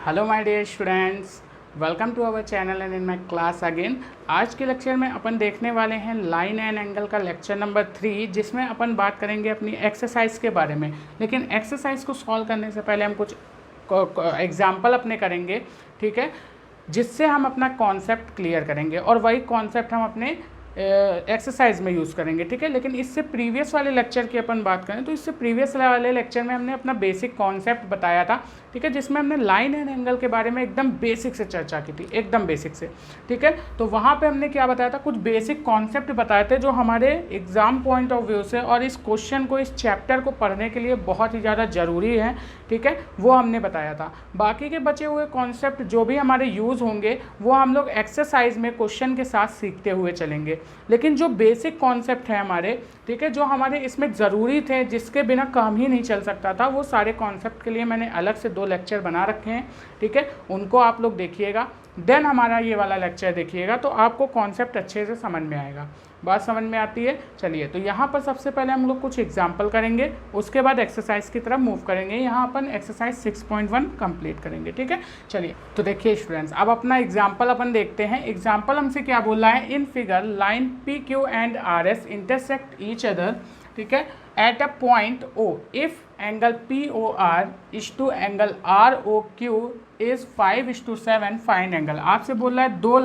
Hello my dear students, welcome to our channel and in my class again. आज के lecture में अपन देखने वाले हैं लाइन एंड एंगल का लेक्चर नंबर 3, जिसमें अपन बात करेंगे अपनी एक्सरसाइज के बारे में। लेकिन एक्सरसाइज को सॉल्व करने से पहले हम कुछ एग्जाम्पल अपने करेंगे, ठीक है, जिससे हम अपना कॉन्सेप्ट क्लियर करेंगे और वही कॉन्सेप्ट हम अपने एक्सरसाइज में यूज़ करेंगे, ठीक है। लेकिन इससे प्रीवियस वाले लेक्चर की अपन बात करें तो इससे प्रीवियस वाले लेक्चर में हमने अपना बेसिक कॉन्सेप्ट बताया था, ठीक है, जिसमें हमने लाइन एंड एंगल के बारे में एकदम बेसिक से चर्चा की थी, एकदम बेसिक से, ठीक है। तो वहाँ पे हमने क्या बताया था, कुछ बेसिक कॉन्सेप्ट बताए थे जो हमारे एग्जाम पॉइंट ऑफ व्यू से और इस क्वेश्चन को, इस चैप्टर को पढ़ने के लिए बहुत ही ज़्यादा ज़रूरी है, ठीक है, वो हमने बताया था। बाकी के बचे हुए कॉन्सेप्ट जो भी हमारे यूज़ होंगे वो हम लोग एक्सरसाइज में क्वेश्चन के साथ सीखते हुए चलेंगे। लेकिन जो बेसिक कॉन्सेप्ट है हमारे, ठीक है, जो हमारे इसमें ज़रूरी थे, जिसके बिना काम ही नहीं चल सकता था, वो सारे कॉन्सेप्ट के लिए मैंने अलग से 2 लेक्चर बना रखे हैं, ठीक है। उनको आप लोग देखिएगा, देन हमारा ये वाला लेक्चर देखिएगा तो आपको कॉन्सेप्ट अच्छे से समझ में आएगा। बात समझ में आती है? चलिए, तो यहाँ पर सबसे पहले हम लोग कुछ एग्जाम्पल करेंगे, उसके बाद एक्सरसाइज की तरफ मूव करेंगे। यहाँ अपन एक्सरसाइज 6.1 कंप्लीट करेंगे, ठीक है। चलिए, तो देखिए स्टूडेंट्स, अब अपना एग्जाम्पल अपन देखते हैं। एग्जाम्पल हमसे क्या बोल रहा है, in figure line P Q and R S intersect each other, ठीक है, at a point O if angle P O R is to angle R O Q is 5:7, find angle. आपसे बोल रहा है दो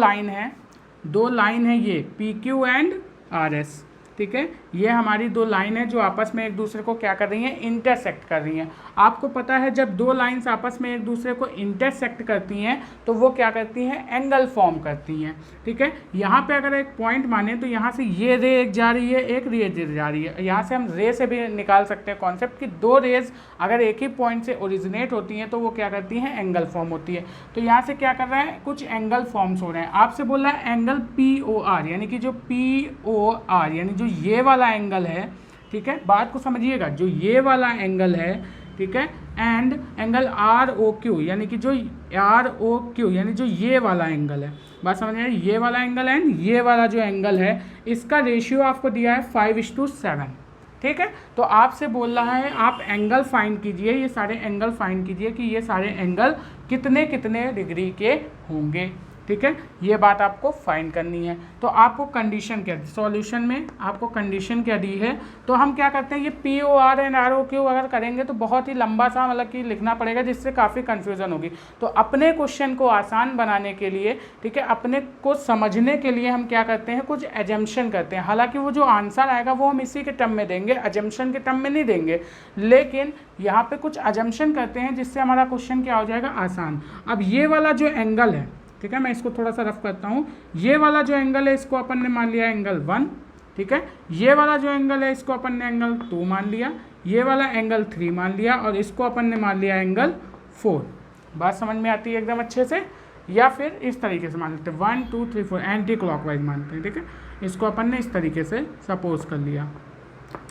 लाइन है ये P Q and R S, ठीक है। ये हमारी 2 लाइन है जो आपस में एक दूसरे को क्या कर रही हैं, इंटरसेक्ट कर रही हैं। आपको पता है जब 2 लाइंस आपस में एक दूसरे को इंटरसेक्ट करती हैं तो वो क्या करती हैं, एंगल फॉर्म करती हैं, ठीक है। यहाँ पे अगर एक पॉइंट माने तो यहाँ से ये रे एक जा रही है, एक रे जा रही है। यहाँ से हम रे से भी निकाल सकते हैं कॉन्सेप्ट कि 2 रेज अगर एक ही पॉइंट से ओरिजिनेट होती हैं तो वो क्या करती हैं, एंगल फॉर्म होती है। तो यहाँ से क्या कर रहा है, कुछ एंगल फॉर्म्स हो रहे हैं। आपसे बोल रहा है एंगल पी ओ आर, यानी कि जो पी ओ आर यानी जो ये वाला एंगल है, ठीक है, बात को समझिएगा, जो ये वाला एंगल है, ठीक है, and angle R O Q यानी कि जो आर ओ क्यू यानी जो ये वाला एंगल है, बात समझ में आई, ये वाला एंगल एंड ये वाला जो एंगल है, इसका रेशियो आपको दिया है 5:7, ठीक है। तो आपसे बोल रहा है आप एंगल फाइंड कीजिए, ये सारे एंगल फाइंड कीजिए कि ये सारे एंगल कितने कितने डिग्री के होंगे, ठीक है। ये बात आपको फाइंड करनी है। तो आपको कंडीशन क्या दी, सॉल्यूशन में आपको कंडीशन क्या दी है, तो हम क्या करते हैं, ये P O R and R O Q अगर करेंगे तो बहुत ही लंबा सा मतलब कि लिखना पड़ेगा, जिससे काफ़ी कन्फ्यूज़न होगी। तो अपने क्वेश्चन को आसान बनाने के लिए, ठीक है, अपने को समझने के लिए हम क्या करते हैं, कुछ एजम्पशन करते हैं। हालांकि वो जो आंसर आएगा वो हम इसी के टर्म में देंगे, एजम्पशन के टर्म में नहीं देंगे, लेकिन यहाँ पे कुछ एजम्पशन करते हैं जिससे हमारा क्वेश्चन क्या हो जाएगा, आसान। अब ये वाला जो एंगल है, ठीक है, मैं इसको थोड़ा सा रफ करता हूँ। ये वाला जो एंगल है इसको अपन ने मान लिया एंगल 1, ठीक है। ये वाला जो एंगल है इसको अपन ने एंगल 2 मान लिया, ये वाला एंगल 3 मान लिया और इसको अपन ने मान लिया एंगल 4। बात समझ में आती है एकदम अच्छे से? या फिर इस तरीके से मान लेते हैं 1 2 3 4, एंटी क्लॉकवाइज मानते हैं, ठीक है। इसको अपन ने इस तरीके से सपोज कर लिया,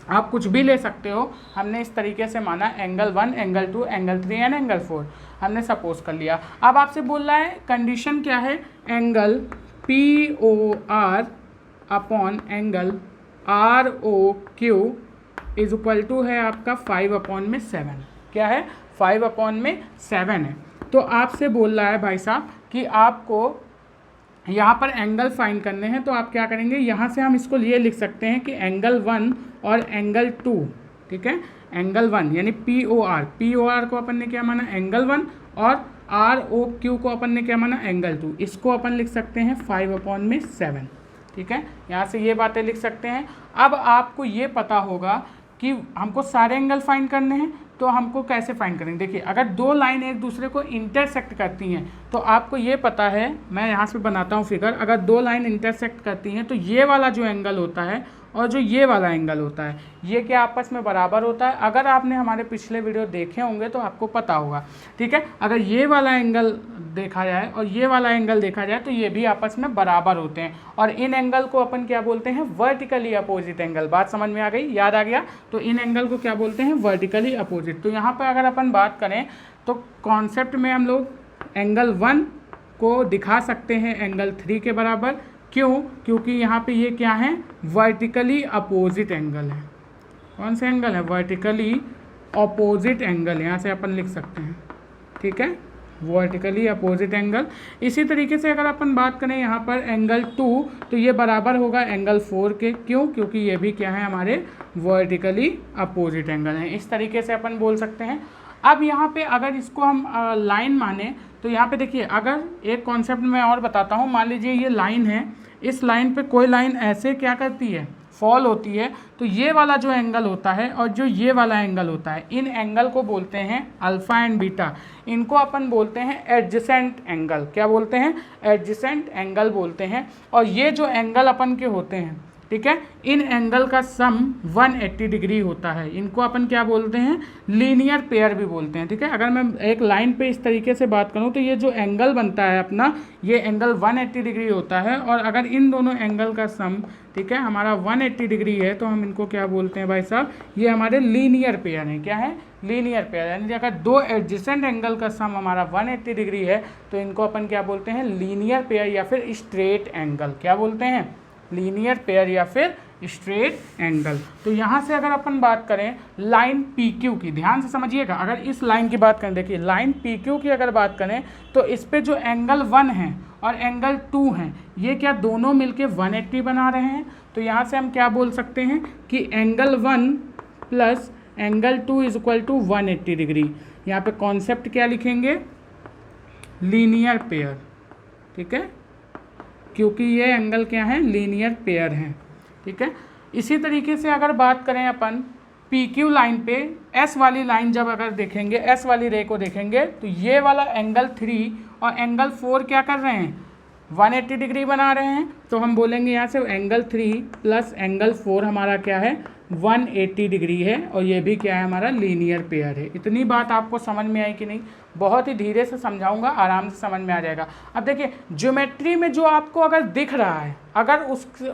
आप कुछ भी ले सकते हो। हमने इस तरीके से माना angle 1, angle 2, angle 3 and angle 4 हमने सपोज कर लिया। अब आपसे बोल रहा है कंडीशन क्या है, angle P O R upon angle R O Q is equal to है आपका 5/7। क्या है, 5/7 है। तो आपसे बोल रहा है भाई साहब कि आपको यहाँ पर एंगल फाइंड करने हैं, तो आप क्या करेंगे, यहाँ से हम इसको ये लिख सकते हैं कि एंगल 1 और एंगल 2, ठीक है। एंगल 1 यानी पी ओ आर को अपन ने क्या माना, एंगल 1, और आर ओ क्यू को अपन ने क्या माना, एंगल 2। इसको अपन लिख सकते हैं 5/7, ठीक है। यहाँ से ये बातें लिख सकते हैं। अब आपको ये पता होगा कि हमको सारे एंगल फाइंड करने हैं, तो हमको कैसे फाइंड करेंगे। देखिए, अगर 2 लाइन एक दूसरे को इंटरसेक्ट करती हैं तो आपको ये पता है, मैं यहाँ से बनाता हूँ फिगर, अगर 2 लाइन इंटरसेक्ट करती हैं तो ये वाला जो एंगल होता है और जो ये वाला एंगल होता है, ये क्या आपस में बराबर होता है। अगर आपने हमारे पिछले वीडियो देखे होंगे तो आपको पता होगा, ठीक है। अगर ये वाला एंगल देखा जाए और ये वाला एंगल देखा जाए तो ये भी आपस में बराबर होते हैं, और इन एंगल को अपन क्या बोलते हैं, वर्टिकली अपोजिट एंगल। बात समझ में आ गई, याद आ गया? तो इन एंगल को क्या बोलते हैं, वर्टिकली अपोजिट। तो यहाँ पर अगर अपन बात करें तो कॉन्सेप्ट में हम लोग एंगल 1 को दिखा सकते हैं एंगल 3 के बराबर। क्यों? क्योंकि यहाँ पे ये क्या है, वर्टिकली अपोजिट एंगल है। कौन सा एंगल है, वर्टिकली अपोजिट एंगल, यहाँ से अपन लिख सकते हैं, ठीक है। Vertically opposite angle. इसी तरीके से अगर अपन बात करें यहाँ पर एंगल 2, तो ये बराबर होगा एंगल 4 के। क्यों? क्योंकि ये भी क्या है, हमारे वर्टिकली अपोजिट एंगल हैं। इस तरीके से अपन बोल सकते हैं। अब यहाँ पे अगर इसको हम लाइन माने, तो यहाँ पे देखिए, अगर एक कॉन्सेप्ट मैं और बताता हूँ। मान लीजिए ये लाइन है, इस लाइन पे कोई लाइन ऐसे क्या करती है, फॉल होती है, तो ये वाला जो एंगल होता है और जो ये वाला एंगल होता है, इन एंगल को बोलते हैं अल्फ़ा एंड बीटा। इनको अपन बोलते हैं एडजेसेंट एंगल। क्या बोलते हैं? एडजेसेंट एंगल बोलते हैं। और ये जो एंगल अपन के होते हैं, ठीक है, इन एंगल का सम 180 डिग्री होता है। इनको अपन क्या बोलते हैं? लीनियर पेयर भी बोलते हैं। ठीक है, अगर मैं एक लाइन पे इस तरीके से बात करूं, तो ये जो एंगल बनता है अपना, ये एंगल 180 डिग्री होता है। और अगर इन दोनों एंगल का सम, ठीक है, हमारा 180 डिग्री है, तो हम इनको क्या बोलते हैं भाई साहब? ये हमारे लीनियर पेयर हैं। क्या है? Linear pair. यानी अगर दो एडजेसेंट एंगल का सम हमारा 180 डिग्री है, तो इनको अपन क्या बोलते हैं? लीनियर पेयर या फिर स्ट्रेट एंगल। क्या बोलते हैं? लीनियर पेयर या फिर स्ट्रेट एंगल। तो यहाँ से अगर अपन बात करें लाइन PQ की, ध्यान से समझिएगा। अगर इस लाइन की बात करें, देखिए लाइन PQ की अगर बात करें, तो इस पे जो एंगल 1 है और एंगल 2 हैं, ये क्या दोनों मिलके 180 बना रहे हैं। तो यहाँ से हम क्या बोल सकते हैं कि angle 1 plus angle 2 is equal to 180 degree. यहाँ पे कॉन्सेप्ट क्या लिखेंगे? Linear pair. ठीक है, क्योंकि ये एंगल क्या है? लीनियर पेयर हैं। ठीक है, इसी तरीके से अगर बात करें अपन PQ लाइन पे, S वाली लाइन जब अगर देखेंगे, S वाली रे को देखेंगे, तो ये वाला एंगल 3 और एंगल 4 क्या कर रहे हैं? 180 डिग्री बना रहे हैं। तो हम बोलेंगे यहाँ से एंगल 3 प्लस एंगल 4 हमारा क्या है? 180 डिग्री है। और ये भी क्या है? हमारा लीनियर पेयर है। इतनी बात आपको समझ में आई कि नहीं? बहुत ही धीरे से समझाऊंगा, आराम से समझ में आ जाएगा। अब देखिए, ज्योमेट्री में जो आपको अगर दिख रहा है, अगर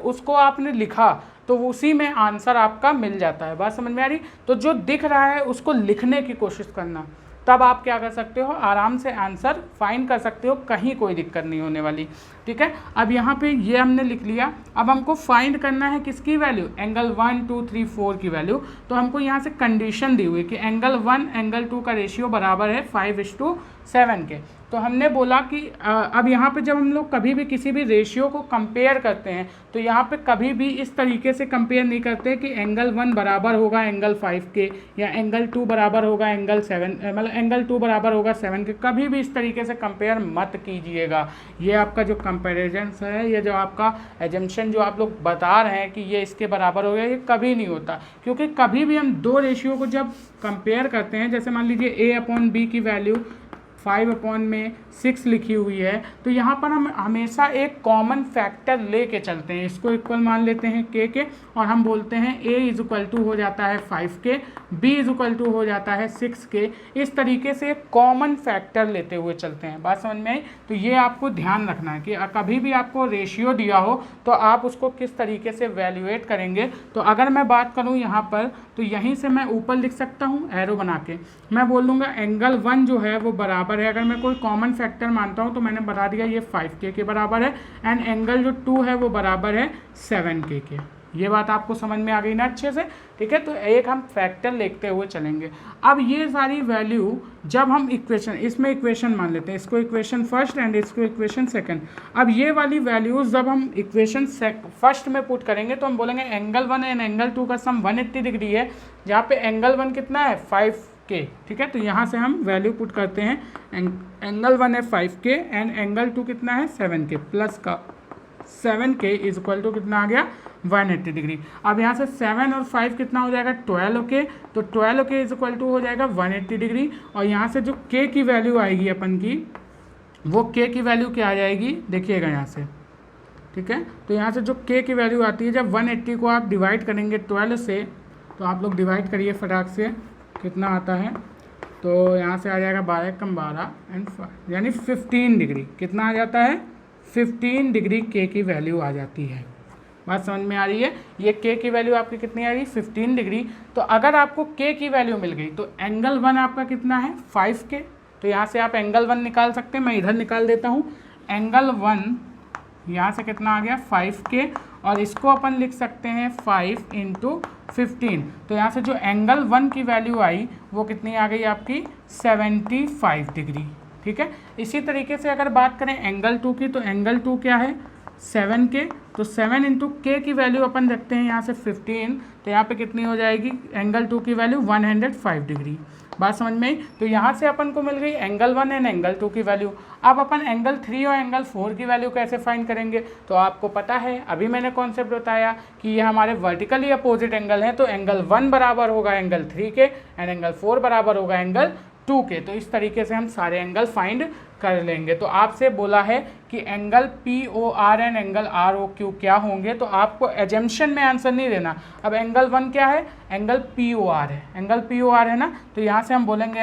उसको आपने लिखा, तो उसी में आंसर आपका मिल जाता है। बात समझ में आ रही? तो जो दिख रहा है उसको लिखने की कोशिश करना, तब आप क्या कर सकते हो? आराम से आंसर फाइंड कर सकते हो, कहीं कोई दिक्कत नहीं होने वाली। ठीक है, अब यहाँ पे ये हमने लिख लिया। अब हमको फाइंड करना है किसकी वैल्यू? एंगल 1 2 3 4 की वैल्यू। तो हमको यहाँ से कंडीशन दी हुई है कि एंगल 1 एंगल 2 का रेशियो बराबर है 5:7 के। तो हमने बोला कि अब यहाँ पे जब हम लोग कभी भी किसी भी रेशियो को कंपेयर करते हैं, तो यहाँ पे कभी भी इस तरीके से कंपेयर नहीं करते कि एंगल 1 बराबर होगा एंगल 5 के, या एंगल 2 बराबर होगा एंगल 7, मतलब एंगल 2 बराबर होगा 7 के। कभी भी इस तरीके से कंपेयर मत कीजिएगा। ये आपका जो कंपेरिजन है, ये जो आपका एजम्पशन जो आप लोग बता रहे हैं कि ये इसके बराबर हो गया, ये कभी नहीं होता। क्योंकि कभी भी हम दो रेशियो को जब कंपेयर करते हैं, जैसे मान लीजिए A/B की वैल्यू 5/6 लिखी हुई है, तो यहाँ पर हम हमेशा एक कॉमन फैक्टर लेके चलते हैं। इसको इक्वल मान लेते हैं K के, और हम बोलते हैं A इज इक्वल टू हो जाता है 5 के, B इज इक्वल टू हो जाता है 6 के। इस तरीके से एक कॉमन फैक्टर लेते हुए चलते हैं। बात समझ में आई? तो ये आपको ध्यान रखना है कि कभी भी आपको रेशियो दिया हो, तो आप उसको किस तरीके से वैल्यूएट करेंगे। तो अगर मैं बात करूँ यहाँ पर, तो यहीं से मैं ऊपर लिख सकता हूँ एरो बना के। मैं बोल दूँगा एंगल 1 जो है वो बराबर है, अगर मैं कोई कॉमन फैक्टर मानता हूँ तो मैंने बता दिया ये 5K के बराबर है, एंड एंगल जो 2 है वो बराबर है 7K के। ये बात आपको समझ में आ गई ना अच्छे से? ठीक है, तो एक हम फैक्टर लिखते हुए चलेंगे। अब ये सारी वैल्यू जब हम इक्वेशन, इसमें इक्वेशन मान लेते हैं, इसको इक्वेशन फर्स्ट एंड इसको इक्वेशन सेकंड। अब ये वाली वैल्यूज जब हम इक्वेशन फर्स्ट में पुट करेंगे, तो हम बोलेंगे एंगल 1 एंड एंगल 2 का सम 180 डिग्री है, जहाँ पे एंगल 1 कितना है? 5K। ठीक है, तो यहाँ से हम वैल्यू पुट करते हैं। एंगल 1 है 5K एंड एंगल 2 कितना है? 7K, प्लस का 7K इज इक्वल टू कितना आ गया? 180 डिग्री। अब यहाँ से 7 और 5 कितना हो जाएगा? 12K। तो 12K इज इक्वल टू हो जाएगा 180 डिग्री। और यहाँ से जो K की वैल्यू आएगी अपन की, वो K की वैल्यू क्या आ जाएगी? देखिएगा यहाँ से। ठीक है, तो यहाँ से जो K की वैल्यू आती है, जब 180 को आप डिवाइड करेंगे 12 से, तो आप लोग डिवाइड करिए फटाक से, कितना आता है? तो यहाँ से आ जाएगा 12 कम 12 एंड 5, यानी 15 डिग्री। कितना आ जाता है? 15 डिग्री K की वैल्यू आ जाती है। बात समझ में आ रही है? ये K की वैल्यू आपकी कितनी आ रही? 15 डिग्री। तो अगर आपको K की वैल्यू मिल गई, तो एंगल 1 आपका कितना है? 5K। तो यहाँ से आप एंगल 1 निकाल सकते हैं। मैं इधर निकाल देता हूँ। एंगल 1 यहाँ से कितना आ गया? 5K, और इसको अपन लिख सकते हैं 5 × 15। तो यहाँ से जो एंगल 1 की वैल्यू आई, वो कितनी आ गई आपकी? 75 डिग्री। ठीक है। इसी तरीके से अगर बात करें एंगल 2 की, तो एंगल 2 क्या है 7K, तो 7 इंटू के की वैल्यू अपन रखते हैं यहाँ से 15, तो यहाँ पे कितनी हो जाएगी एंगल 2 की वैल्यू 105 डिग्री। बात समझ में आई। तो यहाँ से अपन को मिल गई एंगल 1 एंड एंगल 2 की वैल्यू। अब अपन एंगल 3 और एंगल 4 की वैल्यू कैसे फाइंड करेंगे, तो आपको पता है अभी मैंने कॉन्सेप्ट बताया कि ये हमारे वर्टिकली अपोजिट एंगल हैं, तो एंगल 1 बराबर होगा एंगल 3 के एंड एंगल 4 बराबर होगा एंगल 2 के। तो इस तरीके से हम सारे एंगल फाइंड कर लेंगे। तो आपसे बोला है कि angle POR and angle ROQ क्या होंगे, तो आपको एजम्पशन में आंसर नहीं देना। अब एंगल 1 क्या है, एंगल POR है, एंगल POR है ना, तो यहाँ से हम बोलेंगे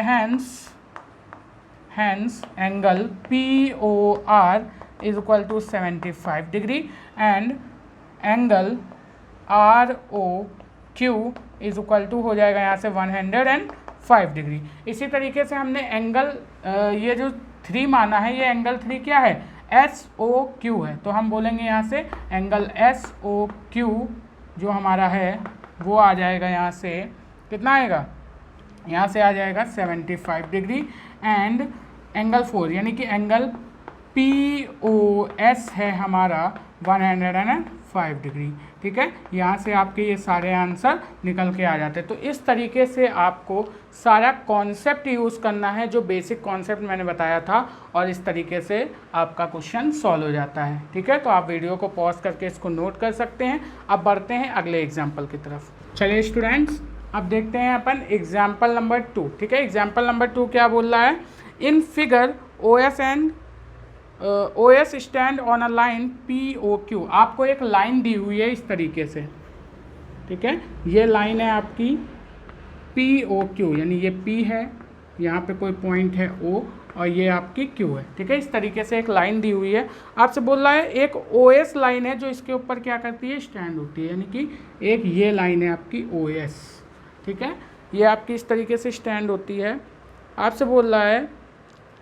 hence angle POR is equal to 75 degree and angle ROQ is equal to हो जाएगा यहाँ से 105 डिग्री। इसी तरीके से हमने एंगल ये जो 3 माना है, ये एंगल 3 क्या है SOQ है, तो हम बोलेंगे यहाँ से एंगल SOQ जो हमारा है वो आ जाएगा यहाँ से कितना आएगा, यहाँ से आ जाएगा 75 डिग्री एंड एंगल 4 यानी कि एंगल POS है हमारा 105 डिग्री। ठीक है, यहाँ से आपके ये सारे आंसर निकल के आ जाते हैं। तो इस तरीके से आपको सारा कॉन्सेप्ट यूज़ करना है, जो बेसिक कॉन्सेप्ट मैंने बताया था, और इस तरीके से आपका क्वेश्चन सॉल्व हो जाता है। ठीक है, तो आप वीडियो को पॉज करके इसको नोट कर सकते हैं। अब बढ़ते हैं अगले एग्जाम्पल की तरफ। चलिए स्टूडेंट्स, अब देखते हैं अपन एग्जाम्पल नंबर 2। ठीक है, एग्जाम्पल नंबर 2 क्या बोल रहा है, in figure OS stand on a line POQ। आपको एक लाइन दी हुई है इस तरीके से। ठीक है, ये लाइन है आपकी POQ, यानी ये P है, यहाँ पे कोई पॉइंट है O और ये आपकी Q है। ठीक है, इस तरीके से एक लाइन दी हुई है। आपसे बोल रहा है एक OS लाइन है जो इसके ऊपर क्या करती है, स्टैंड होती है, यानी कि एक ये लाइन है आपकी OS। ठीक है, ये आपकी इस तरीके से स्टैंड होती है। आपसे बोल रहा है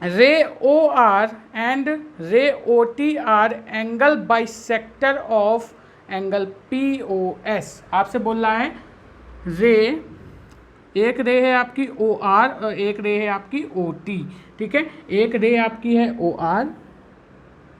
रे OR एंड रे OT R angle bisector of angle POS। आपसे बोल रहा है रे, एक रे है आपकी OR और एक रे है आपकी OT। ठीक है, एक रे आपकी है OR,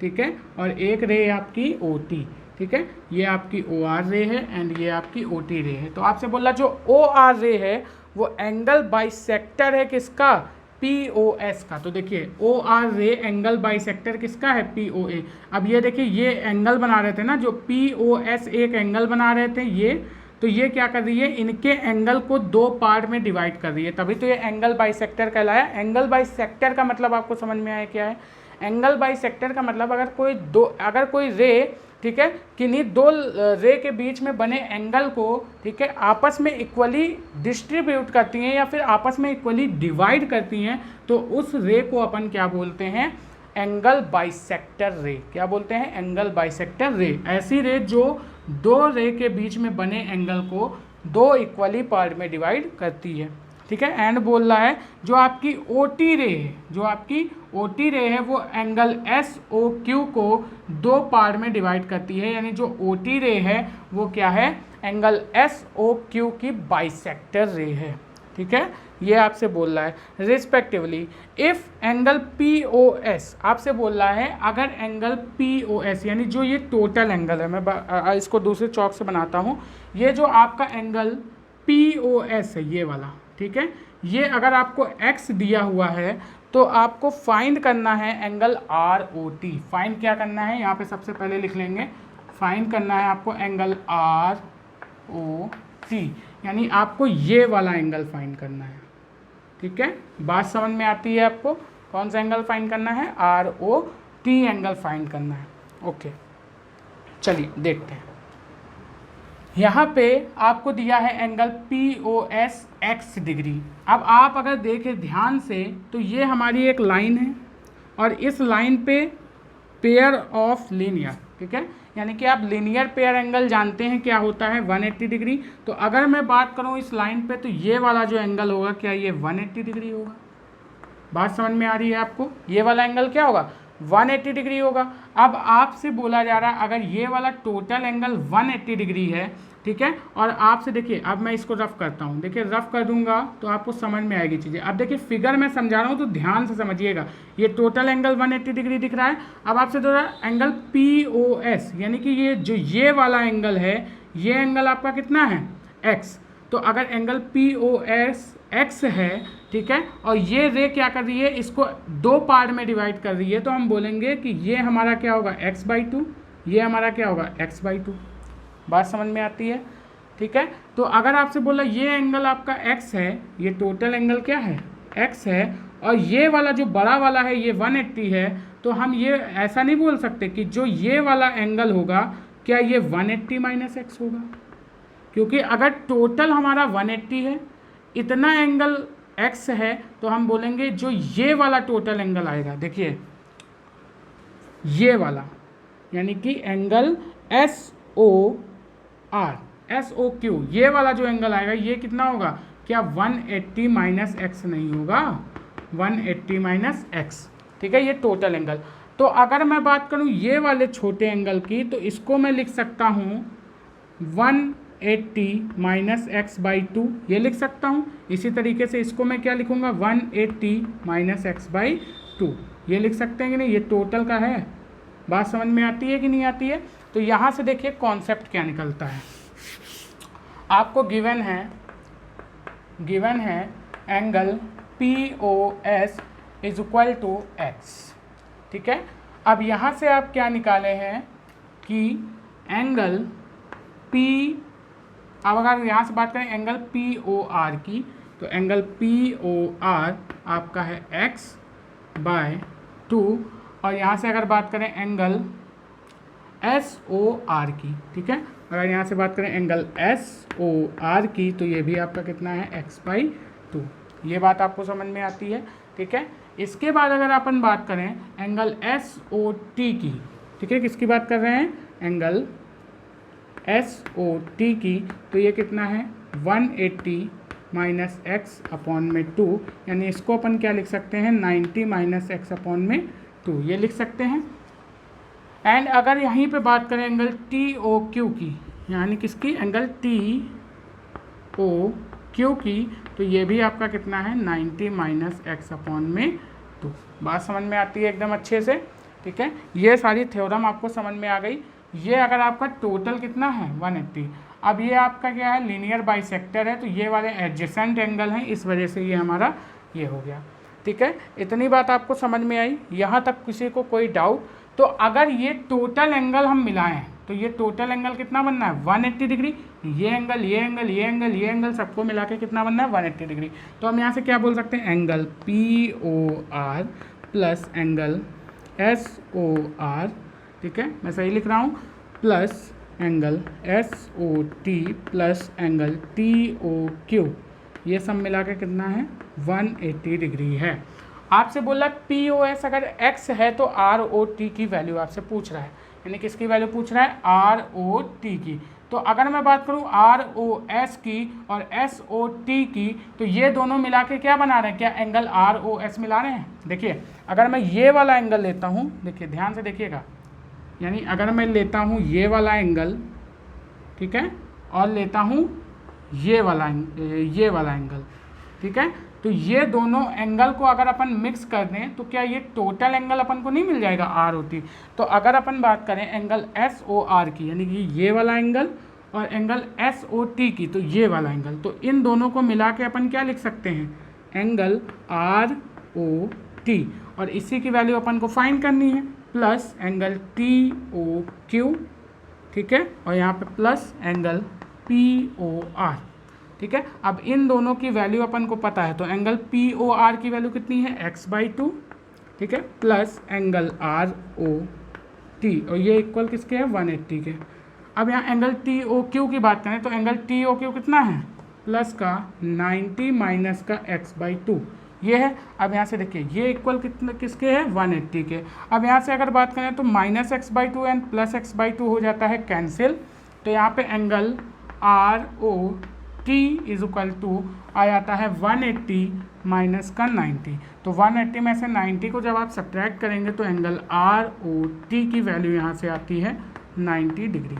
ठीक है, और एक रे आपकी OT। ठीक है, ये आपकी OR रे है एंड ये आपकी OT रे है। तो आपसे बोला जो OR रे है वो एंगल बाइसेक्टर है किसका, POS का। तो देखिए OR रे एंगल बाइसेक्टर किसका है, POA। अब ये देखिए ये एंगल बना रहे थे ना, जो POS एक एंगल बना रहे थे ये, तो ये क्या कर रही है, इनके एंगल को 2 पार्ट में डिवाइड कर रही है, तभी तो ये एंगल बाइसेक्टर कहलाया। एंगल बाइसेक्टर का मतलब आपको समझ में आया क्या है, एंगल बाइसेक्टर का मतलब अगर कोई रे, ठीक है, किन्हीं 2 रे के बीच में बने एंगल को, ठीक है, आपस में इक्वली डिस्ट्रीब्यूट करती हैं या फिर आपस में इक्वली डिवाइड करती हैं, तो उस रे को अपन क्या बोलते हैं, एंगल बाइसेक्टर रे। क्या बोलते हैं, एंगल बाइसेक्टर रे। ऐसी रे जो 2 रे के बीच में बने एंगल को 2 इक्वली पार्ट में डिवाइड करती है। ठीक है, एंड बोल रहा है जो आपकी OT रे है, जो आपकी OT रे है वो एंगल SOQ को 2 पार्ट में डिवाइड करती है, यानी जो OT रे है वो क्या है, एंगल SOQ की बाइसेक्टर रे है। ठीक है, ये आपसे बोल रहा है रिस्पेक्टिवली इफ़ एंगल POS। आपसे बोल रहा है अगर एंगल POS यानी जो ये टोटल एंगल है, मैं इसको दूसरे चौक से बनाता हूँ, ये जो आपका एंगल POS है ये वाला, ठीक है, ये अगर आपको x दिया हुआ है तो आपको फाइंड करना है एंगल ROT। फाइंड क्या करना है, यहाँ पे सबसे पहले लिख लेंगे, फाइंड करना है आपको एंगल ROT, यानी आपको ये वाला एंगल फाइंड करना है। ठीक है, बात समझ में आती है आपको, कौन सा एंगल फाइंड करना है, ROT एंगल फाइंड करना है। ओके, चलिए देखते हैं। यहाँ पे आपको दिया है एंगल POS x डिग्री। अब आप अगर देखें ध्यान से तो ये हमारी एक लाइन है और इस लाइन पे पेयर ऑफ लीनियर, ठीक है, यानी कि आप लीनियर पेयर एंगल जानते हैं क्या होता है, 180 डिग्री। तो अगर मैं बात करूँ इस लाइन पे तो ये वाला जो एंगल होगा क्या ये 180 डिग्री होगा। बात समझ में आ रही है आपको, ये वाला एंगल क्या होगा 180 डिग्री होगा। अब आपसे बोला जा रहा है अगर ये वाला टोटल एंगल 180 डिग्री है, ठीक है, और आपसे देखिए, अब मैं इसको रफ करता हूँ, देखिए रफ कर दूंगा तो आपको समझ में आएगी चीज़ें। अब देखिए फिगर में समझा रहा हूँ तो ध्यान से समझिएगा। ये टोटल एंगल 180 डिग्री दिख रहा है। अब आपसे दो एंगल POS, यानी कि ये जो ये वाला एंगल है, ये एंगल आपका कितना है x। तो अगर एंगल POS x है, ठीक है, और ये रे क्या कर रही है, इसको दो पार्ट में डिवाइड कर रही है, तो हम बोलेंगे कि ये हमारा क्या होगा x/2, ये हमारा क्या होगा x/2। बात समझ में आती है, ठीक है। तो अगर आपसे बोला ये एंगल आपका x है, ये टोटल एंगल क्या है x है, और ये वाला जो बड़ा वाला है ये 180 है, तो हम ये ऐसा नहीं बोल सकते कि जो ये वाला एंगल होगा क्या ये 180 माइनस x होगा, क्योंकि अगर टोटल हमारा 180 है, इतना एंगल x है, तो हम बोलेंगे जो ये वाला टोटल एंगल आएगा, देखिए ये वाला, यानी कि एंगल SOQ, ये वाला जो एंगल आएगा ये कितना होगा, क्या 180 माइनस x नहीं होगा, 180 माइनस x, ठीक है, ये टोटल एंगल। तो अगर मैं बात करूं ये वाले छोटे एंगल की, तो इसको मैं लिख सकता हूं 180 माइनस x/2, ये लिख सकता हूँ। इसी तरीके से इसको मैं क्या लिखूँगा, 180 माइनस x/2, ये लिख सकते हैं कि नहीं, ये टोटल का है। बात समझ में आती है कि नहीं आती है। तो यहाँ से देखिए कॉन्सेप्ट क्या निकलता है। आपको गिवन है angle POS is equal to x, ठीक है। अब यहाँ से आप क्या निकाले हैं कि एंगल अब अगर यहाँ से बात करें एंगल POR की, तो एंगल POR आपका है x/2, और यहाँ से अगर बात करें एंगल SOR की, ठीक है, अगर यहाँ से बात करें एंगल SOR की, तो ये भी आपका कितना है x/2। ये बात आपको समझ में आती है, ठीक है। इसके बाद अगर अपन बात करें एंगल SOT की, ठीक है, किसकी बात कर रहे हैं, एंगल SOT की, तो ये कितना है 180 माइनस x/2, यानी इसको अपन क्या लिख सकते हैं 90 माइनस x/2, ये लिख सकते हैं। एंड अगर यहीं पे बात करें एंगल TOQ की, यानी किसकी, एंगल TOQ की, तो ये भी आपका कितना है 90 माइनस x/2। बात समझ में आती है एकदम अच्छे से, ठीक है। ये सारी थ्योरम आपको समझ में आ गई। ये अगर आपका टोटल कितना है 180, अब ये आपका क्या है लीनियर बाइसेक्टर है, तो ये वाले एडजेसेंट एंगल हैं, इस वजह से ये हमारा ये हो गया, ठीक है। इतनी बात आपको समझ में आई, यहाँ तक किसी को कोई डाउट। तो अगर ये टोटल एंगल हम मिलाएं तो ये टोटल एंगल कितना बनना है 180 डिग्री, ये एंगल ये एंगल ये एंगल ये एंगल सबको मिला के कितना बनना है 180 डिग्री। तो हम यहाँ से क्या बोल सकते हैं, angle POR plus angle SOR, ठीक है, मैं सही लिख रहा हूँ, plus angle SOT plus angle TOQ, ये सब मिला के कितना है 180 डिग्री है। आपसे बोला POS अगर x है तो ROT की वैल्यू आपसे पूछ रहा है, यानी किसकी वैल्यू पूछ रहा है, ROT की। तो अगर मैं बात करूँ ROS की और SOT की, तो ये दोनों मिला के क्या बना रहे हैं, क्या एंगल ROS मिला रहे हैं। देखिए अगर मैं ये वाला एंगल लेता हूँ, देखिए ध्यान से देखिएगा, यानी अगर मैं लेता हूँ ये वाला एंगल, ठीक है, और लेता हूँ ये वाला एंगल, ठीक है, तो ये दोनों एंगल को अगर अपन मिक्स कर दें तो क्या ये टोटल एंगल अपन को नहीं मिल जाएगा ROT। तो अगर अपन बात करें एंगल SOR की, यानी कि ये वाला एंगल, और एंगल SOT की, तो ये वाला एंगल, तो इन दोनों को मिला के अपन क्या लिख सकते हैं, एंगल ROT, और इसी की वैल्यू अपन को फाइंड करनी है, प्लस एंगल TOQ, ठीक है, और यहाँ पे प्लस एंगल POR, ठीक है। अब इन दोनों की वैल्यू अपन को पता है, तो एंगल POR की वैल्यू कितनी है x/2, ठीक है, प्लस एंगल ROT, और ये इक्वल किसके है 180 के। अब यहाँ एंगल TOQ की बात करें तो एंगल TOQ कितना है, प्लस का 90 माइनस का x/2, ये है। अब यहाँ से देखिए ये इक्वल कितने किसके है 180 के। अब यहाँ से अगर बात करें तो minus x/2 and plus x/2 हो जाता है कैंसिल, तो यहाँ पे angle ROT T is equal to आ जाता है 180 माइनस का 90। तो 180 में से 90 को जब आप सब्ट्रैक्ट करेंगे तो एंगल आर ओ टी की वैल्यू यहाँ से आती है 90 डिग्री।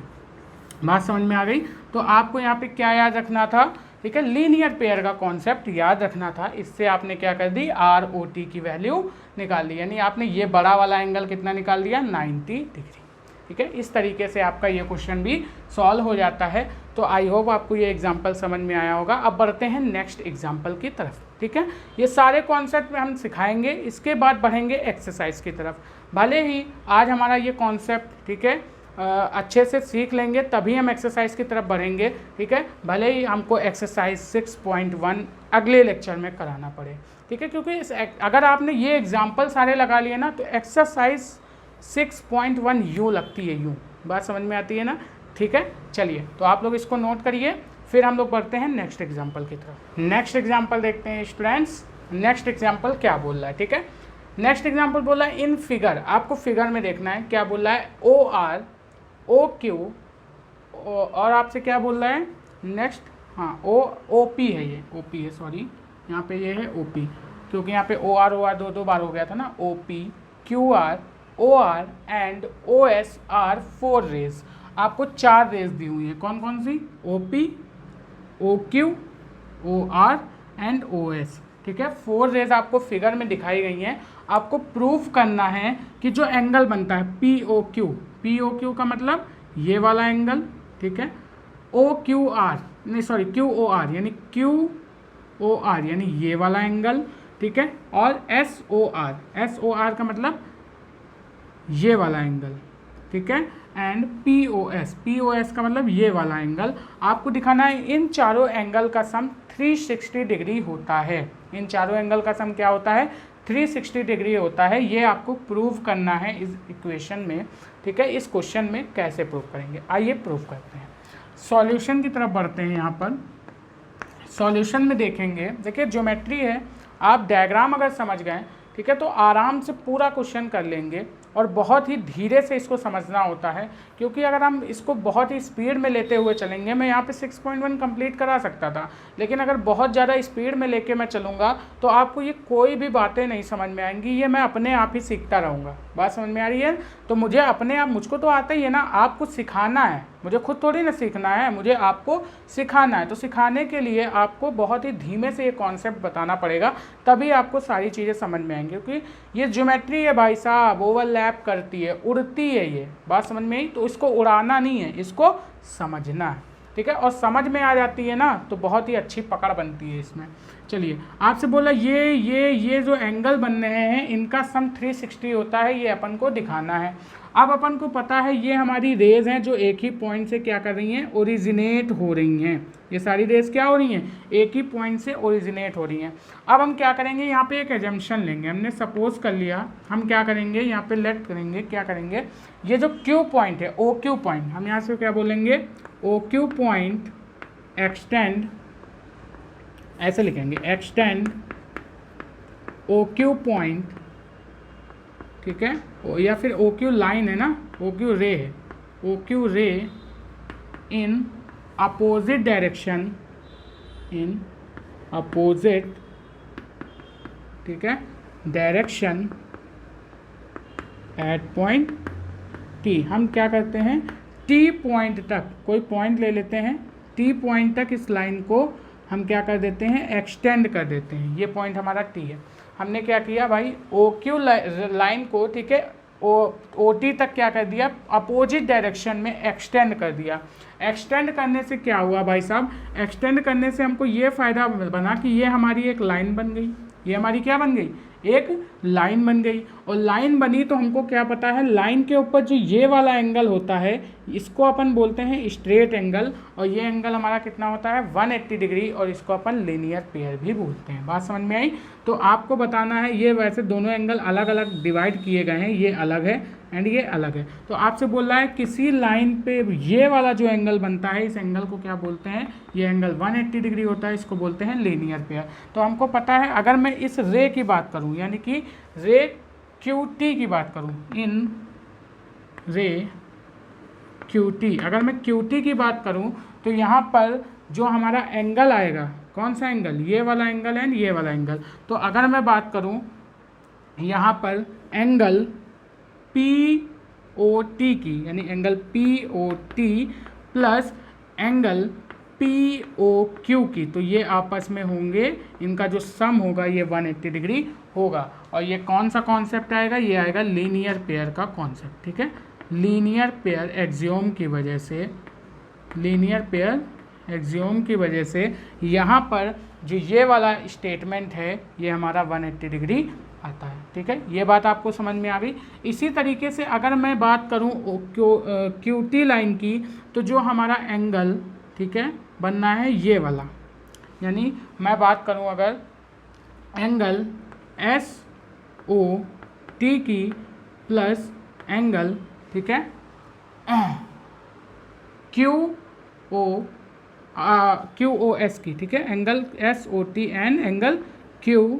बात समझ में आ गई। तो आपको यहाँ पे क्या याद रखना था, ठीक है, लीनियर पेयर का कॉन्सेप्ट याद रखना था। इससे आपने क्या कर दी, आर ओ टी की वैल्यू निकाल ली, यानी आपने ये बड़ा वाला एंगल कितना निकाल दिया, 90 डिग्री। ठीक है, इस तरीके से आपका ये क्वेश्चन भी सॉल्व हो जाता है। तो आई होप आपको ये एग्जाम्पल समझ में आया होगा। अब बढ़ते हैं नेक्स्ट एग्जाम्पल की तरफ। ठीक है, ये सारे कॉन्सेप्ट में हम सिखाएंगे, इसके बाद बढ़ेंगे एक्सरसाइज की तरफ। भले ही आज हमारा ये कॉन्सेप्ट, ठीक है, अच्छे से सीख लेंगे तभी हम एक्सरसाइज की तरफ बढ़ेंगे। ठीक है, भले ही हमको एक्सरसाइज 6.1 अगले लेक्चर में कराना पड़े। ठीक है, क्योंकि अगर आपने ये एग्जाम्पल सारे लगा लिए ना तो एक्सरसाइज 6.1 यूँ लगती है, यूँ। बात समझ में आती है ना। ठीक है, चलिए तो आप लोग इसको नोट करिए, फिर हम लोग बढ़ते हैं नेक्स्ट एग्जाम्पल की तरफ। नेक्स्ट एग्जाम्पल देखते हैं स्टूडेंट्स। नेक्स्ट एग्जाम्पल क्या बोल रहा है, ठीक है, नेक्स्ट एग्जाम्पल बोला है इन फिगर। आपको फिगर में देखना है क्या बोल रहा है, ओ आर ओ क्यू, और आपसे क्या बोल रहा है नेक्स्ट, हाँ ओ पी है, ये ओ पी है, सॉरी यहाँ पे ये है ओ पी, क्योंकि यहाँ पे ओ आर दो बार हो गया था ना। O P Q R O R and O S R 4 rays. आपको 4 रेज दी हुई है, कौन कौन सी, O P O Q O R and O S. ठीक है, 4 रेज आपको फिगर में दिखाई गई हैं। आपको प्रूफ करना है कि जो एंगल बनता है पी ओ क्यू का मतलब ये वाला एंगल, ठीक है, ओ क्यू आर नहीं सॉरी क्यू ओ आर यानी ये वाला एंगल, ठीक है, और एस ओ आर का मतलब ये वाला एंगल, ठीक है, एंड पी ओ एस का मतलब ये वाला एंगल। आपको दिखाना है इन चारों एंगल का सम 360 डिग्री होता है। इन चारों एंगल का सम क्या होता है, 360 डिग्री होता है। ये आपको प्रूव करना है इस इक्वेशन में। ठीक है, इस क्वेश्चन में कैसे प्रूव करेंगे, आइए प्रूव करते हैं। सॉल्यूशन की तरफ बढ़ते हैं। यहाँ पर सॉल्यूशन में देखेंगे, देखिए ज्योमेट्री है, आप डायग्राम अगर समझ गए, ठीक है, तो आराम से पूरा क्वेश्चन कर लेंगे। और बहुत ही धीरे से इसको समझना होता है, क्योंकि अगर हम इसको बहुत ही स्पीड में लेते हुए चलेंगे, मैं यहाँ पे 6.1 कंप्लीट करा सकता था, लेकिन अगर बहुत ज़्यादा स्पीड में लेके मैं चलूँगा तो आपको ये कोई भी बातें नहीं समझ में आएंगी, ये मैं अपने आप ही सीखता रहूँगा। बात समझ में आ रही है। तो मुझे अपने आप, मुझको तो आता ही है ना, आपको सिखाना है, मुझे खुद थोड़ी ना सीखना है, मुझे आपको सिखाना है। तो सिखाने के लिए आपको बहुत ही धीमे से ये कॉन्सेप्ट बताना पड़ेगा, तभी आपको सारी चीज़ें समझ में आएंगी। क्योंकि ये ज्योमेट्री है भाई साहब, ओवरलैप करती है, उड़ती है, ये बात समझ में आई। तो इसको उड़ाना नहीं है, इसको समझना है। ठीक है, और समझ में आ जाती है ना तो बहुत ही अच्छी पकड़ बनती है इसमें। चलिए, आपसे बोला ये जो एंगल बन रहे हैं इनका सम 360 होता है, ये अपन को दिखाना है। अब अपन को पता है ये हमारी रेज हैं जो एक ही पॉइंट से क्या कर रही हैं, ओरिजिनेट हो रही हैं। ये सारी रेज क्या हो रही हैं, एक ही पॉइंट से ओरिजिनेट हो रही हैं। अब हम क्या करेंगे, यहाँ पे एक एजम्पशन लेंगे। हमने सपोज कर लिया, हम क्या करेंगे, यहाँ पे लेट करेंगे, क्या करेंगे, ये जो क्यू पॉइंट है, ओ क्यू पॉइंट, हम यहाँ से क्या बोलेंगे, ओ क्यू पॉइंट एक्सटेंड, ऐसे लिखेंगे, एक्सटेंड ओ क्यू पॉइंट, ठीक है, या फिर ओ क्यू लाइन है ना, ओ क्यू रे है, ओ क्यू रे in opposite direction, in opposite, ठीक है, डायरेक्शन एट पॉइंट टी। हम क्या करते हैं, टी पॉइंट तक, कोई पॉइंट ले लेते हैं, टी पॉइंट तक इस लाइन को हम क्या कर देते हैं, एक्सटेंड कर देते हैं। ये पॉइंट हमारा टी है। हमने क्या किया भाई, ओ क्यू लाइन को, ठीक है, ओ टी तक क्या कर दिया, अपोजिट डायरेक्शन में एक्सटेंड कर दिया। एक्सटेंड करने से क्या हुआ भाई साहब, एक्सटेंड करने से हमको ये फ़ायदा बना कि ये हमारी एक लाइन बन गई। ये हमारी क्या बन गई, एक लाइन बन गई। और लाइन बनी तो हमको क्या पता है, लाइन के ऊपर जो ये वाला एंगल होता है इसको अपन बोलते हैं स्ट्रेट एंगल, और ये एंगल हमारा कितना होता है, 180 डिग्री, और इसको अपन लीनियर पेयर भी बोलते हैं। बात समझ में आई। तो आपको बताना है, ये वैसे दोनों एंगल अलग अलग डिवाइड किए गए हैं, ये अलग है एंड ये अलग है। तो आपसे बोल रहा है किसी लाइन पे ये वाला जो एंगल बनता है, इस एंगल को क्या बोलते हैं, ये एंगल 180 डिग्री होता है, इसको बोलते हैं लीनियर पेयर। तो हमको पता है, अगर मैं इस रे की बात करूं, यानी कि रे क्यू टी की बात करूं, इन रे क्यू टी, अगर मैं क्यू टी की बात करूं तो यहाँ पर जो हमारा एंगल आएगा, कौन सा एंगल, ये वाला एंगल एंड ये वाला एंगल। तो अगर मैं बात करूं यहाँ पर एंगल POT की, यानी angle POT plus angle POQ की, तो ये आपस में होंगे, इनका जो सम होगा ये 180 डिग्री होगा। और ये कौन सा कॉन्सेप्ट आएगा, ये आएगा लीनियर पेयर का कॉन्सेप्ट, ठीक है। लीनियर पेयर एक्सियोम की वजह से, लीनियर पेयर एक्सियोम की वजह से यहाँ पर जो ये वाला स्टेटमेंट है ये हमारा 180 डिग्री आता है, ठीक है। ये बात आपको समझ में आ गई। इसी तरीके से अगर मैं बात करूँ QT लाइन की, तो जो हमारा एंगल, ठीक है, बनना है ये वाला, यानी मैं बात करूँ अगर एंगल SOT की प्लस एंगल, ठीक है, QOS की, ठीक है, angle SOT and angle QOS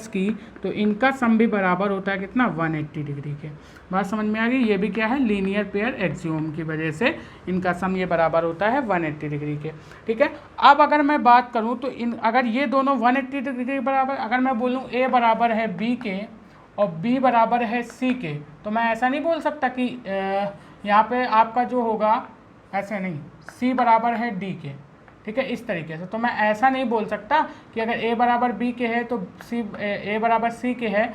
की, तो इनका सम भी बराबर होता है कितना, 180 डिग्री के। बात समझ में आ गई। ये भी क्या है, लीनियर पेयर एक्सियोम की वजह से इनका सम ये बराबर होता है 180 डिग्री के, ठीक है। अब अगर मैं बात करूं तो अगर ये दोनों 180 डिग्री के बराबर, अगर मैं बोलूं A बराबर है B के और B बराबर है C के, तो मैं ऐसा नहीं बोल सकता कि यहाँ पे आपका जो होगा, ऐसे नहीं, C बराबर है D के, ठीक है, इस तरीके से। तो मैं ऐसा नहीं बोल सकता कि अगर A बराबर B के है तो A बराबर C के है,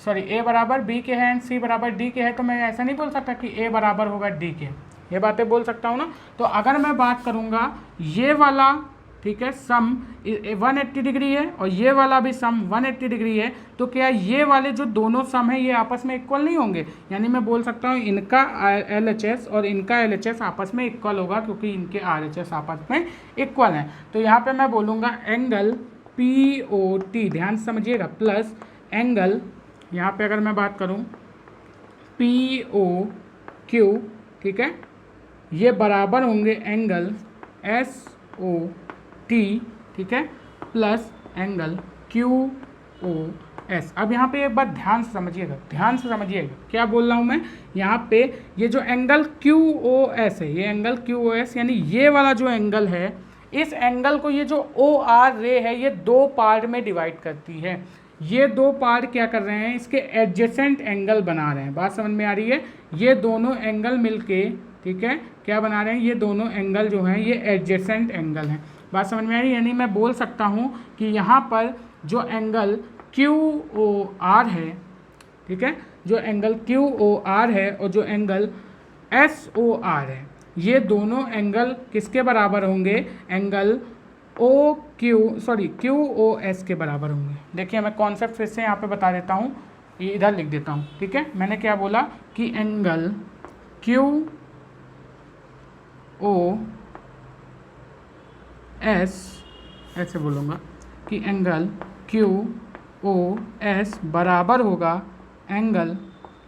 सॉरी A बराबर B के है एंड C बराबर D के है, तो मैं ऐसा नहीं बोल सकता कि A बराबर होगा D के। ये बातें बोल सकता हूँ ना। तो अगर मैं बात करूँगा ये वाला, ठीक है, सम 180 डिग्री है और ये वाला भी सम 180 डिग्री है, तो क्या ये वाले जो दोनों सम है ये आपस में इक्वल नहीं होंगे, यानी मैं बोल सकता हूँ इनका LHS और इनका LHS आपस में इक्वल होगा, क्योंकि इनके RHS आपस में इक्वल हैं। तो यहाँ पे मैं बोलूँगा एंगल POT, ध्यान से समझिएगा, प्लस एंगल, यहाँ पे अगर मैं बात करूँ POQ, ठीक है, ये बराबर होंगे एंगल SOT, ठीक है, प्लस एंगल QOS। अब यहाँ पे एक बात ध्यान से समझिएगा, ध्यान से समझिएगा क्या बोल रहा हूँ मैं। यहाँ पे ये जो एंगल QOS है, ये एंगल QOS यानी ये वाला जो एंगल है, इस एंगल को ये जो OR रे है ये दो पार्ट में डिवाइड करती है। ये दो पार्ट क्या कर रहे हैं, इसके एडजेसेंट एंगल बना रहे हैं। बात समझ में आ रही है। ये दोनों एंगल मिलके, ठीक है, क्या बना रहे हैं, ये दोनों एंगल जो हैं ये एडजेसेंट एंगल हैं। बात समझ में आ रही है। यानी मैं बोल सकता हूँ कि यहाँ पर जो एंगल QOR है, ठीक है, जो एंगल QOR है और जो एंगल SOR है, ये दोनों एंगल किसके बराबर होंगे, एंगल QOS के बराबर होंगे। देखिए मैं कॉन्सेप्ट फिर से यहाँ पे बता देता हूँ, ये इधर लिख देता हूँ, ठीक है। मैंने क्या बोला कि एंगल QOS, ऐसे बोलूँगा कि एंगल QOS बराबर होगा एंगल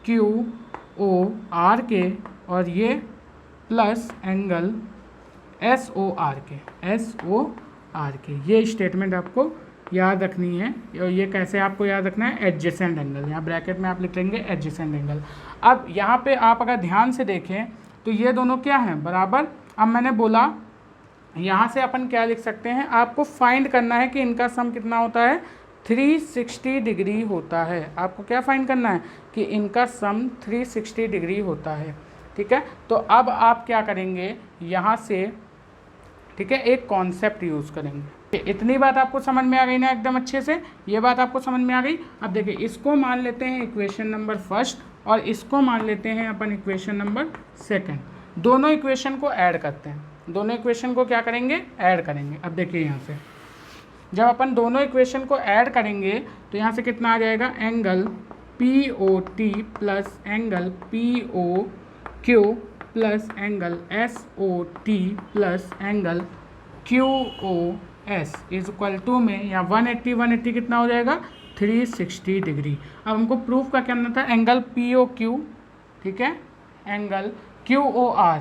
QOR के, और ये प्लस एंगल SOR के। ये स्टेटमेंट आपको याद रखनी है। और ये कैसे आपको याद रखना है, एडजेसेंट एंगल, यहाँ ब्रैकेट में आप लिख लेंगे एडजेसेंट एंगल। अब यहाँ पे आप अगर ध्यान से देखें तो ये दोनों क्या हैं, बराबर। अब मैंने बोला यहाँ से अपन क्या लिख सकते हैं, आपको फाइंड करना है कि इनका सम कितना होता है, 360 डिग्री होता है। आपको क्या फाइंड करना है कि इनका सम 360 डिग्री होता है, ठीक है। तो अब आप क्या करेंगे यहाँ से, ठीक है, एक कॉन्सेप्ट यूज़ करेंगे। इतनी बात आपको समझ में आ गई ना एकदम अच्छे से, ये बात आपको समझ में आ गई। अब देखिए इसको मान लेते हैं इक्वेशन नंबर फर्स्ट और इसको मान लेते हैं अपन इक्वेशन नंबर सेकंड। दोनों इक्वेशन को ऐड करते हैं, दोनों इक्वेशन को क्या करेंगे, ऐड करेंगे। अब देखिए यहाँ से जब अपन दोनों इक्वेशन को ऐड करेंगे तो यहाँ से कितना आ जाएगा, angle POT plus angle POQ plus angle SOT plus angle QOS is equal to में यहाँ 180 कितना हो जाएगा, 360 डिग्री। अब हमको प्रूफ का करना था एंगल POQ, ठीक है, एंगल QOR।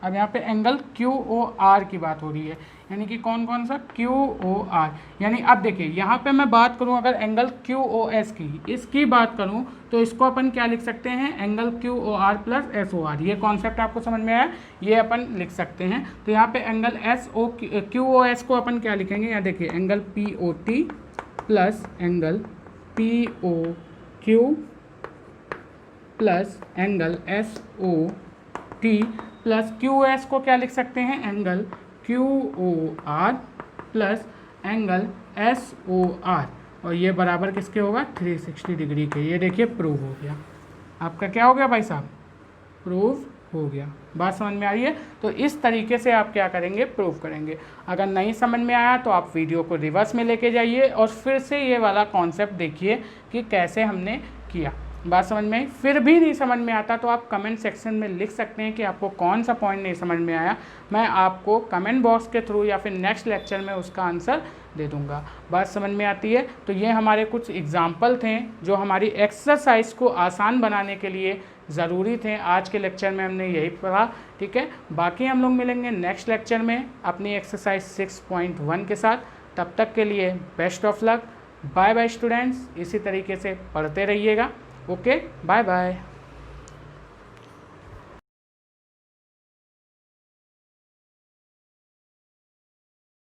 अब यहाँ पे एंगल QOR की बात हो रही है। यानी कि कौन कौन सा, QOR। यानी अब देखिए यहाँ पे मैं बात करूँ अगर एंगल QOS की, इसकी बात करूँ तो इसको अपन क्या लिख सकते हैं, एंगल QOR प्लस SOR। ये कॉन्सेप्ट आपको समझ में आया, ये अपन लिख सकते हैं। तो यहाँ पे एंगल QOS को अपन क्या लिखेंगे, यहाँ देखिए angle POT plus angle POQ plus angle SOT plus QS को क्या लिख सकते हैं, angle QOR plus angle SOR, और ये बराबर किसके होगा, 360 डिग्री के। ये देखिए प्रूव हो गया, आपका क्या हो गया भाई साहब, प्रूव हो गया। बात समझ में आई है। तो इस तरीके से आप क्या करेंगे, प्रूव करेंगे। अगर नहीं समझ में आया तो आप वीडियो को रिवर्स में लेके जाइए और फिर से ये वाला कॉन्सेप्ट देखिए कि कैसे हमने किया। बात समझ में आई। फिर भी नहीं समझ में आता तो आप कमेंट सेक्शन में लिख सकते हैं कि आपको कौन सा पॉइंट नहीं समझ में आया। मैं आपको कमेंट बॉक्स के थ्रू या फिर नेक्स्ट लेक्चर में उसका आंसर दे दूंगा। बात समझ में आती है। तो ये हमारे कुछ एग्जाम्पल थे जो हमारी एक्सरसाइज को आसान बनाने के लिए ज़रूरी थे। आज के लेक्चर में हमने यही पढ़ा, ठीक है। बाकी हम लोग मिलेंगे नेक्स्ट लेक्चर में अपनी एक्सरसाइज 6.1 के साथ। तब तक के लिए best of luck, bye bye students. इसी तरीके से पढ़ते रहिएगा। Okay, bye bye.